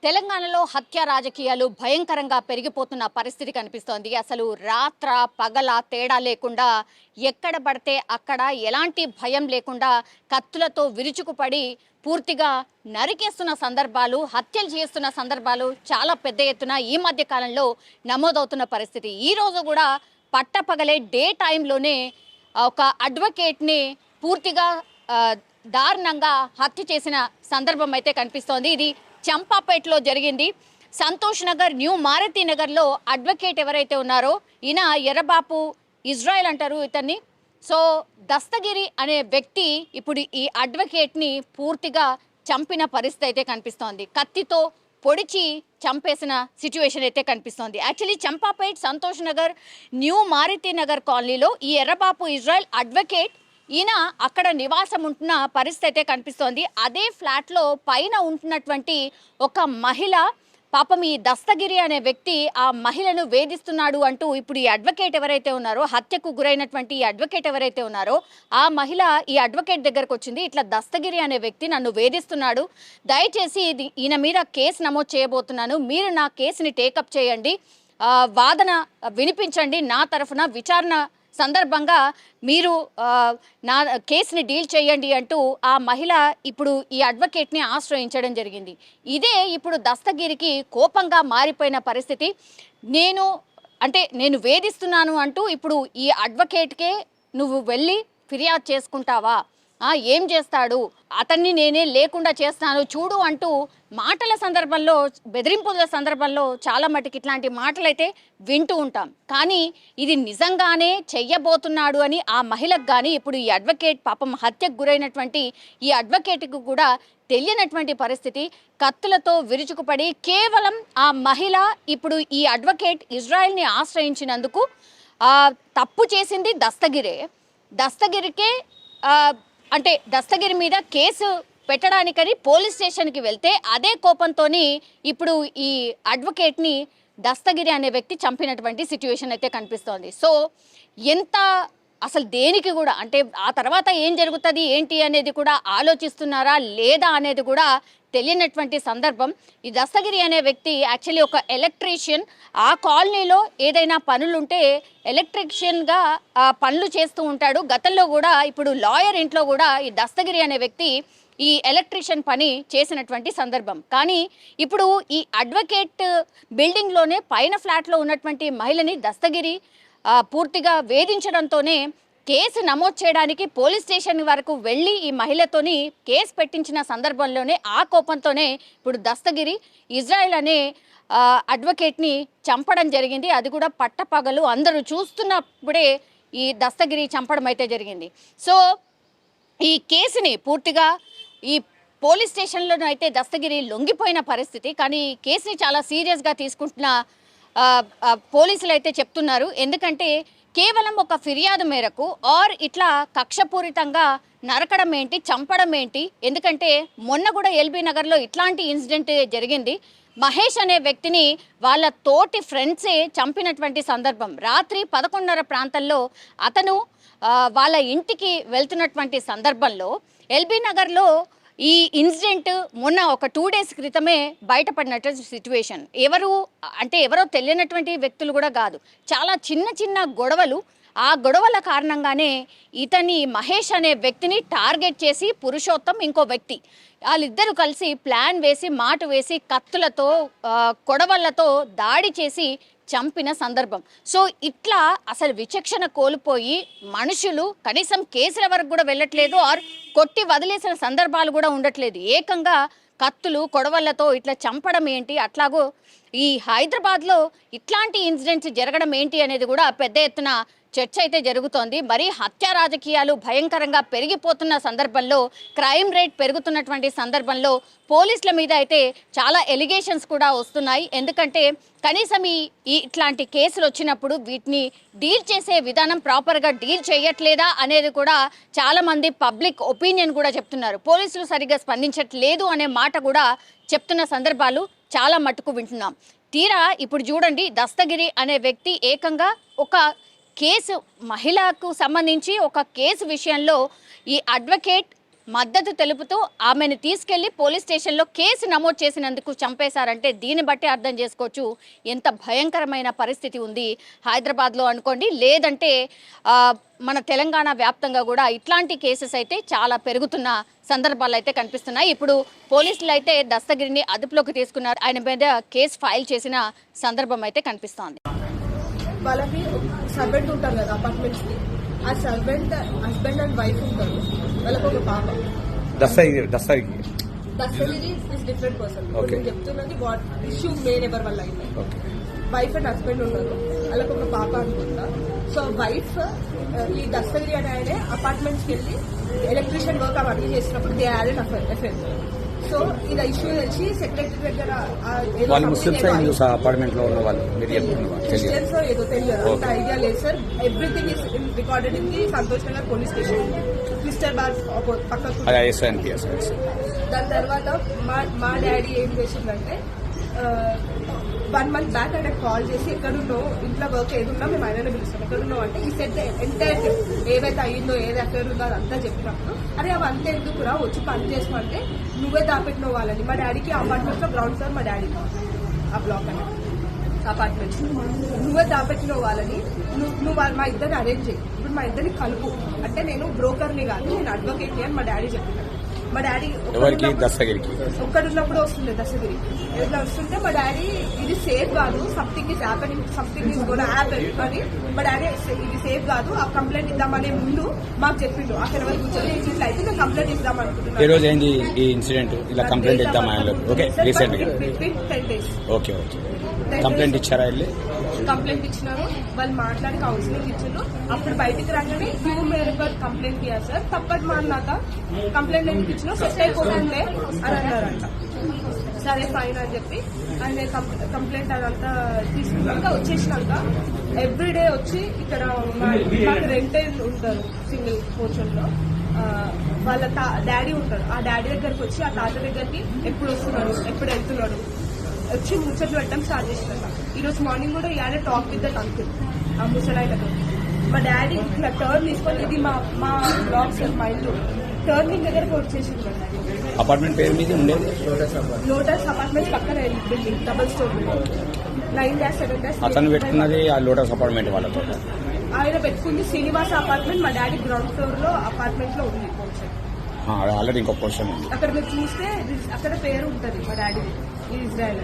తెలంగాణలో హత్య రాజకీయాలు భయంకరంగా పెరిగిపోతున్న పరిస్థితి కనిపిస్తోంది. అసలు రాత్ర పగల తేడా లేకుండా ఎక్కడ పడితే అక్కడ ఎలాంటి భయం లేకుండా కత్తులతో విరుచుకుపడి పూర్తిగా నరికేస్తున్న సందర్భాలు, హత్యలు చేస్తున్న సందర్భాలు చాలా పెద్ద ఎత్తున ఈ మధ్య కాలంలో నమోదవుతున్న పరిస్థితి. ఈ రోజు కూడా పట్టపగలే డే టైంలోనే ఒక అడ్వకేట్ని పూర్తిగా దారుణంగా హత్య చేసిన సందర్భం అయితే కనిపిస్తోంది. ఇది చంపాపేటలో జరిగింది. సంతోష్ నగర్, న్యూ మారుతి నగర్లో అడ్వకేట్ ఎవరైతే ఉన్నారో ఈయన ఎర్రబాపు ఇజ్రాయెల్ అంటారు ఇతన్ని. సో దస్తగిరి అనే వ్యక్తి ఇప్పుడు ఈ అడ్వకేట్ని పూర్తిగా చంపిన పరిస్థితి అయితే కనిపిస్తోంది. కత్తితో పొడిచి చంపేసిన సిచ్యువేషన్ అయితే కనిపిస్తోంది. యాక్చువల్లీ చంపాపేట్, సంతోష్ నగర్, న్యూ మారుతి నగర్ కాలనీలో ఈ ఎర్రబాపు ఇజ్రాయెల్ అడ్వకేట్ ఈయన అక్కడ నివాసం ఉంటున్న పరిస్థితి అయితే కనిపిస్తోంది. అదే ఫ్లాట్లో పైన ఉంటున్నటువంటి ఒక మహిళ, పాపం ఈ దస్తగిరి అనే వ్యక్తి ఆ మహిళను వేధిస్తున్నాడు అంటూ ఇప్పుడు ఈ అడ్వకేట్ ఎవరైతే ఉన్నారో, హత్యకు గురైనటువంటి ఈ అడ్వకేట్ ఎవరైతే ఉన్నారో ఆ మహిళ ఈ అడ్వకేట్ దగ్గరకు వచ్చింది. ఇట్లా దస్తగిరి అనే వ్యక్తి నన్ను వేధిస్తున్నాడు, దయచేసి ఈయన మీద కేసు నమోదు చేయబోతున్నాను, మీరు నా కేసుని టేకప్ చేయండి, వాదన వినిపించండి, నా తరఫున విచారణ సందర్భంగా మీరు నా కేసుని డీల్ చేయండి అంటూ ఆ మహిళ ఇప్పుడు ఈ అడ్వకేట్ని ఆశ్రయించడం జరిగింది. ఇదే ఇప్పుడు దస్తగిరికి కోపంగా మారిపోయిన పరిస్థితి. నేను వేధిస్తున్నాను అంటూ ఇప్పుడు ఈ అడ్వకేట్కే నువ్వు వెళ్ళి ఫిర్యాదు చేసుకుంటావా, ఏం చేస్తాడు, అతన్ని నేనే లేకుండా చేస్తాను చూడు అంటూ మాటల సందర్భంలో, బెదిరింపుల సందర్భంలో చాలా మటుకు ఇట్లాంటి మాటలైతే వింటూ ఉంటాం. కానీ ఇది నిజంగానే చెయ్యబోతున్నాడు అని ఆ మహిళకు కానీ ఇప్పుడు ఈ అడ్వకేట్, పాపం హత్యకు గురైనటువంటి ఈ అడ్వకేట్కు కూడా తెలియనటువంటి పరిస్థితి. కత్తులతో విరుచుకుపడి కేవలం ఆ మహిళ ఇప్పుడు ఈ అడ్వకేట్ ఇజ్రాయెల్ని ఆశ్రయించినందుకు తప్పు చేసింది దస్తగిరే. దస్తగిరికే దస్తగిరి మీద కేసు పెట్టడానికని పోలీస్ స్టేషన్కి వెళ్తే అదే కోపంతో ఇప్పుడు ఈ అడ్వకేట్ని దస్తగిరి అనే వ్యక్తి చంపినటువంటి సిచ్యువేషన్ అయితే కనిపిస్తోంది. సో ఎంత అసలు దేనికి కూడా ఆ తర్వాత ఏం జరుగుతుంది ఏంటి అనేది కూడా ఆలోచిస్తున్నారా లేదా అనేది కూడా తెలియనటువంటి సందర్భం. ఈ దస్తగిరి అనే వ్యక్తి యాక్చువల్లీ ఒక ఎలక్ట్రీషియన్. ఆ కాలనీలో ఏదైనా పనులుంటే ఎలక్ట్రీషియన్గా పనులు చేస్తూ ఉంటాడు. గతంలో కూడా ఇప్పుడు లాయర్ ఇంట్లో కూడా ఈ దస్తగిరి అనే వ్యక్తి ఈ ఎలక్ట్రీషియన్ పని చేసినటువంటి సందర్భం. కానీ ఇప్పుడు ఈ అడ్వకేట్ బిల్డింగ్లోనే పైన ఫ్లాట్లో ఉన్నటువంటి మహిళని దస్తగిరి పూర్తిగా వేధించడంతోనే కేసు నమోదు చేయడానికి పోలీస్ స్టేషన్ వరకు వెళ్ళి ఈ మహిళతోని కేసు పెట్టించిన సందర్భంలోనే ఆ కోపంతోనే ఇప్పుడు దస్తగిరి ఇజ్రాయెల్ అనే అడ్వకేట్ని చంపడం జరిగింది. అది కూడా పట్టపగలు అందరూ చూస్తున్నప్పుడే ఈ దస్తగిరి చంపడం అయితే జరిగింది. సో ఈ కేసుని పూర్తిగా ఈ పోలీస్ స్టేషన్లోనూ అయితే దస్తగిరి లొంగిపోయిన పరిస్థితి. కానీ కేసుని చాలా సీరియస్గా తీసుకుంటున్న పోలీసులు అయితే చెప్తున్నారు. ఎందుకంటే కేవలం ఒక ఫిర్యాదు మేరకు ఇట్లా కక్షపూరితంగా నరకడం ఏంటి, చంపడం ఏంటి? ఎందుకంటే మొన్న కూడా ఎల్బీ నగర్లో ఇట్లాంటి ఇన్సిడెంట్ జరిగింది. మహేష్ అనే వ్యక్తిని వాళ్ళ తోటి ఫ్రెండ్సే చంపినటువంటి సందర్భం. రాత్రి 11:30 ప్రాంతంలో అతను వాళ్ళ ఇంటికి వెళ్తున్నటువంటి సందర్భంలో ఎల్బీ నగర్లో ఈ ఇన్సిడెంట్ మొన్న ఒక 2 days క్రితమే బయటపడినట్టు సిచ్యువేషన్. ఎవరో తెలియనటువంటి వ్యక్తులు కూడా కాదు, చాలా చిన్న చిన్న గొడవలు. ఆ గొడవల కారణంగానే ఇతని మహేష్ అనే వ్యక్తిని టార్గెట్ చేసి పురుషోత్తం ఇంకో వ్యక్తి వాళ్ళిద్దరూ కలిసి ప్లాన్ వేసి, మాట వేసి, కత్తులతో, కొడవళ్లతో దాడి చేసి చంపిన సందర్భం. సో ఇట్లా అసలు విచక్షణ కోల్పోయి మనుషులు కనీసం కేసుల వరకు కూడా వెళ్ళట్లేదు, కొట్టి వదిలేసిన సందర్భాలు కూడా ఉండట్లేదు. ఏకంగా కత్తులు, కొడవళ్లతో ఇట్లా చంపడం ఏంటి? అట్లాగో ఈ హైదరాబాద్లో ఇట్లాంటి ఇన్సిడెంట్స్ జరగడం ఏంటి అనేది కూడా పెద్ద ఎత్తున చర్చ అయితే జరుగుతోంది. మరి హత్య రాజకీయాలు భయంకరంగా పెరిగిపోతున్న సందర్భంలో, క్రైమ్ రేట్ పెరుగుతున్నటువంటి సందర్భంలో పోలీసుల మీద అయితే చాలా ఎలిగేషన్స్ కూడా వస్తున్నాయి. ఎందుకంటే కనీసం ఇట్లాంటి కేసులు వచ్చినప్పుడు వీటిని డీల్ చేసే విధానం ప్రాపర్గా డీల్ చేయట్లేదా అనేది కూడా చాలామంది పబ్లిక్ ఒపీనియన్ కూడా చెప్తున్నారు. పోలీసులు సరిగ్గా స్పందించట్లేదు అనే మాట కూడా చెప్తున్న సందర్భాలు చాలా మట్టుకు వింటున్నాం. తీరా ఇప్పుడు చూడండి, దస్తగిరి అనే వ్యక్తి ఏకంగా ఒక కేసు, మహిళకు సంబంధించి ఒక కేసు విషయంలో ఈ అడ్వకేట్ మద్దతు తెలుపుతూ ఆమెను తీసుకెళ్లి పోలీస్ స్టేషన్లో కేసు నమోదు చేసినందుకు చంపేశారంటే దీన్ని బట్టి అర్థం చేసుకోవచ్చు ఎంత భయంకరమైన పరిస్థితి ఉంది హైదరాబాద్లో అనుకోండి, లేదంటే మన తెలంగాణ వ్యాప్తంగా కూడా ఇట్లాంటి కేసెస్ అయితే చాలా పెరుగుతున్న సందర్భాలు అయితే కనిపిస్తున్నాయి. ఇప్పుడు పోలీసులు అయితే దస్తగిరిని అదుపులోకి తీసుకున్నారు, ఆయన మీద కేసు ఫైల్ చేసిన సందర్భం అయితే కనిపిస్తోంది. వాళ్ళకి సర్వెంట్ ఉంటారు కదా అపార్ట్మెంట్స్ కి, ఆ సర్వెంట్ హస్బెండ్ అండ్ వైఫ్ ఉంటారు, వాళ్ళకి ఒక పాప. Dastagiri is different person. నేను చెప్తున్నది వాట్ ఇష్యూ మెయిన్ ఎవరి వల్ల అయింది. వైఫ్ అండ్ హస్బెండ్ ఉన్నారు, వాళ్ళకి ఒక పాప అనుకుంటా. సో వైఫ్ ఈ దస్తగిరి అనే ఆయన అపార్ట్మెంట్స్ కి వెళ్ళి ఎలక్ట్రీషియన్ వర్క్ అవన్నీ చేసినప్పుడు they had an affair. So ఇది ఇష్యూ తెలిసి సెక్రటరీ దగ్గర అపార్ట్మెంట్ లో ఉన్న వాళ్ళు క్రిస్టియన్స్ ఏదో తెలియదు, అంత ఐడియా లేదు sir. Everything is recorded in the Santosh Nagar police station, crystal bar పక్కకు. దాని తర్వాత మా డాడీ ఏం చేసిందంటే 1 month బ్యాక్ ఆయన కాల్ చేసి ఎక్కడున్నావు, ఇంట్లో వర్క్ ఏదున్నా మేము ఆయననే పిలుస్తాం, ఎక్కడున్నావు అంటే ఈ సెట్ ఎంటైర్ ఏవైతే అయ్యిందో ఏది అఫేర్ ఉందో అదంతా చెప్పినప్పుడు అరే అవి అంతా ఎందుకురా వచ్చి పని చేసుకోమంటే నువ్వే దాపెట్టిన వాళ్ళని. మా డాడీకి అపార్ట్మెంట్స్ లో గ్రౌండ్ ఫ్లోర్ మా డాడీ ఆ బ్లాక్ అని అపార్ట్మెంట్స్ నువ్వే దాపెట్టిన వాళ్ళని నువ్వు మా ఇద్దరిని అరేంజ్ చేయి, ఇప్పుడు మా ఇద్దరిని కలుపు అంటే నేను బ్రోకర్ని కాదు నేను అడ్వకేట్ని అని మా డాడీ చెప్పినాడు. మా డాడీ ఒక్కడున్నప్పుడు వస్తుండే దస్తగిరి ఎట్లా వస్తుంటే మా డాడీ ఇది సేఫ్ కాదు, something is happening, something is gonna happen అని మా డాడీ ఇది సేఫ్ కాదు ఆ కంప్లైంట్ ఇద్దామనే ముందు మాకు చెప్పిండు. అక్కడ వరకు కూర్చొని ఇట్లా అయితే నేను కంప్లైంట్ ఇద్దాం అనుకుంటున్నాను. ఈ రోజు ఏంది ఈ ఇన్సిడెంట్ ఇలా కంప్లైంట్ ఇద్దామా? ఓకే రీసెంట్ గా 10 days ఓకే కంప్లైంట్ ఇచ్చారా? కంప్లైంట్ ఇచ్చినారు, వాళ్ళు మాట్లాడి కౌన్సిలింగ్ ఇచ్చారు. అప్పుడు బయటికి రాగానే క్యూ మేర కంప్లైంట్ ఇయ్యారు సార్, తప్పటి మాన్నాక కంప్లైంట్ ఎందుకు ఇచ్చినా సెట్ అయిపోతుందే అని అన్నారంట. సరే ఫైన్ అని చెప్పి ఆయన కంప్లైంట్ అదంతా తీసుకున్నాక వచ్చేసినాక ఎవ్రీడే వచ్చి ఇక్కడ మాకు రెంటెడ్ ఉంటారు సింగిల్ పోర్షన్ లో, వాళ్ళ డాడీ ఉంటాడు, ఆ డాడీ దగ్గరకు వచ్చి ఆ తాత దగ్గరికి ఎప్పుడు వస్తున్నాడు ఎప్పుడు వెళ్తున్నాడు వచ్చి ముచ్చట్లు పెట్టడం స్టార్ట్ చేసినాక ఈ రోజు మార్నింగ్ కూడా ఇవాళ టాక్ విత్ దట్ అంకుల్ ఆ ముసలాయనతో మా డాడీ ఇట్లా టర్న్ తీసుకొని ఇది మా బ్లాక్ సార్ మా ఇల్లు టర్నింగ్ దగ్గరకు వచ్చేసింది. అపార్ట్మెంట్ పేరు మీద ఉండేది లోటస్ అపార్ట్మెంట్ పక్కన బిల్డింగ్ డబుల్ స్టోర్ 9-7 అతను పెట్టుకున్నది ఆ లోటస్ అపార్ట్మెంట్ వాళ్ళతో. ఆయన పెట్టుకుంది శ్రీనివాస అపార్ట్మెంట్, మా డాడీ గ్రౌండ్ ఫ్లోర్ లో అపార్ట్మెంట్ లో ఉంది పోర్షన్. ఆల్రెడీ ఇంకో పోర్షన్ ఉంది అక్కడ మీరు చూస్తే అక్కడ పేరు ఉంటుంది మా డాడీ ఇజ్రాయెల్.